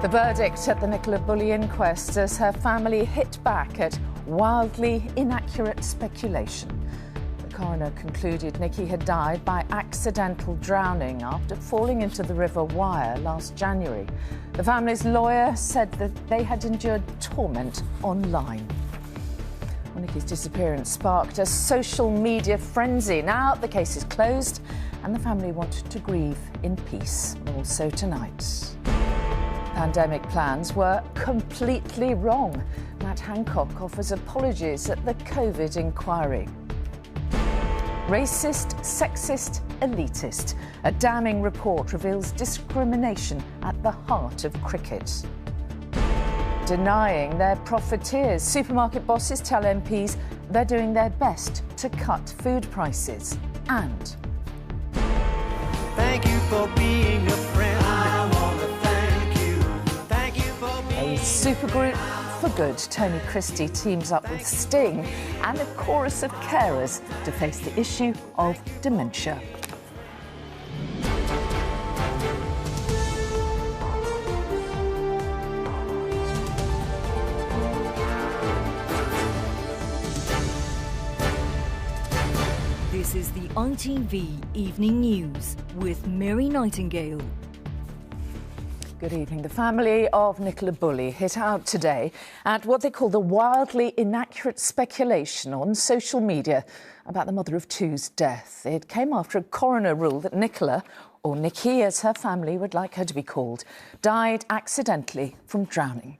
The verdict at the Nicola Bulley inquest as her family hit back at wildly inaccurate speculation. The coroner concluded Nikki had died by accidental drowning after falling into the River Wire last January. The family's lawyer said that they had endured torment online. Well, Nikki's disappearance sparked a social media frenzy. Now the case is closed and the family want to grieve in peace. Also tonight. Pandemic plans were completely wrong. Matt Hancock offers apologies at the COVID inquiry. Racist, sexist, elitist. A damning report reveals discrimination at the heart of cricket. Denying their profiteers. Supermarket bosses tell MPs they're doing their best to cut food prices. And thank you for being a friend. I want to thank you. Thank you for being a supergroup for good. Tony Christie teams up with Sting and a chorus of carers to face the issue of dementia. This is the ITV Evening News with Mary Nightingale. Good evening. The family of Nicola Bulley hit out today at what they call the wildly inaccurate speculation on social media about the mother of two's death. It came after a coroner ruled that Nicola, or Nikki as her family would like her to be called, died accidentally from drowning.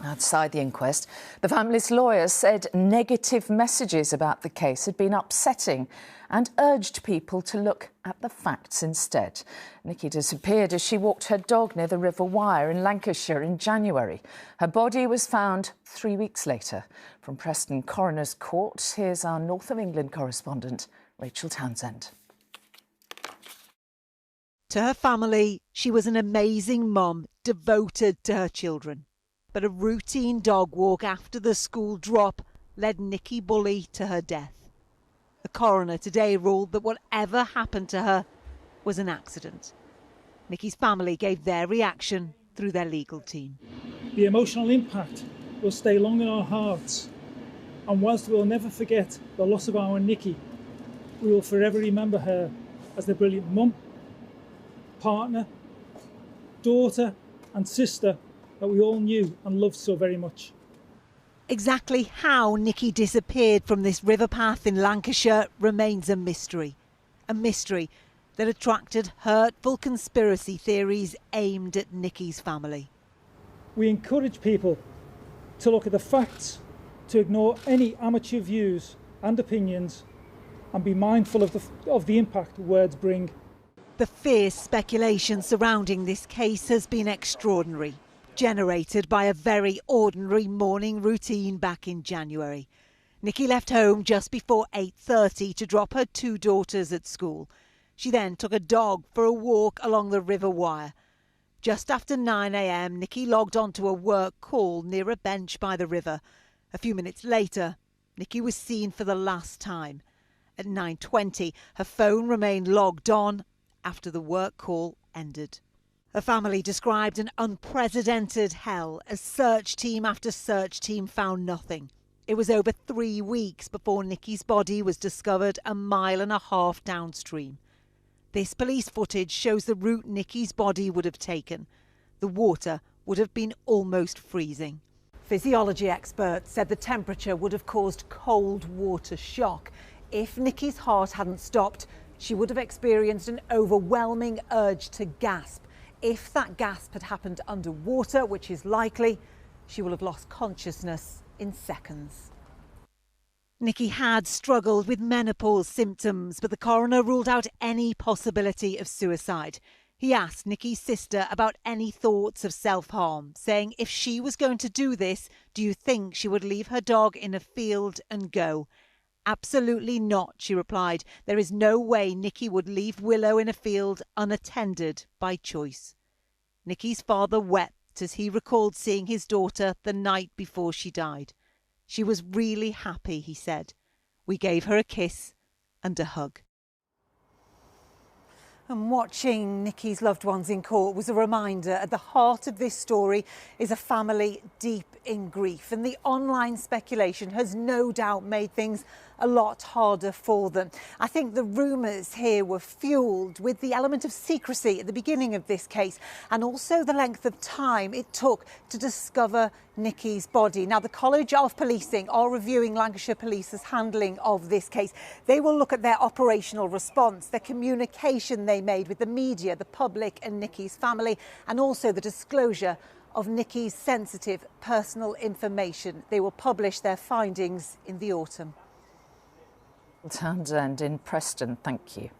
Outside the inquest, the family's lawyer said negative messages about the case had been upsetting and urged people to look at the facts instead. Nikki disappeared as she walked her dog near the River Wire in Lancashire in January. Her body was found 3 weeks later. From Preston Coroner's Court, here's our North of England correspondent, Rachel Townsend. To her family, she was an amazing mum, devoted to her children. But a routine dog walk after the school drop led Nikki Bulley to her death. The coroner today ruled that whatever happened to her was an accident. Nikki's family gave their reaction through their legal team. The emotional impact will stay long in our hearts, and whilst we'll never forget the loss of our Nikki, we will forever remember her as the brilliant mum, partner, daughter and sister that we all knew and loved so very much. Exactly how Nikki disappeared from this river path in Lancashire remains a mystery that attracted hurtful conspiracy theories aimed at Nikki's family. We encourage people to look at the facts, to ignore any amateur views and opinions, and be mindful of the impact words bring. The fierce speculation surrounding this case has been extraordinary, generated by a very ordinary morning routine back in January. Nikki left home just before 8:30 to drop her two daughters at school. She then took a dog for a walk along the River Wire. Just after 9 a.m, Nikki logged onto a work call near a bench by the river. A few minutes later, Nikki was seen for the last time. At 9:20, her phone remained logged on after the work call ended. Her family described an unprecedented hell as search team after search team found nothing. It was over 3 weeks before Nikki's body was discovered a 1.5 miles downstream. This police footage shows the route Nikki's body would have taken. The water would have been almost freezing. Physiology experts said the temperature would have caused cold water shock. If Nikki's heart hadn't stopped, she would have experienced an overwhelming urge to gasp. If that gasp had happened underwater, which is likely, she will have lost consciousness in seconds. Nikki had struggled with menopause symptoms, but the coroner ruled out any possibility of suicide. He asked Nikki's sister about any thoughts of self-harm, saying if she was going to do this, do you think she would leave her dog in a field and go? Absolutely not, she replied. There is no way Nikki would leave Willow in a field unattended by choice. Nikki's father wept as he recalled seeing his daughter the night before she died. She was really happy, he said. We gave her a kiss and a hug. And watching Nicky's loved ones in court was a reminder at the heart of this story is a family deep in grief. And the online speculation has no doubt made things a lot harder for them. I think the rumours here were fuelled with the element of secrecy at the beginning of this case and also the length of time it took to discover Nicky's body. Now, the College of Policing are reviewing Lancashire Police's handling of this case. They will look at their operational response, the communication they made with the media, the public and Nicky's family, and also the disclosure of Nicky's sensitive personal information. They will publish their findings in the autumn. Townsend in Preston, thank you.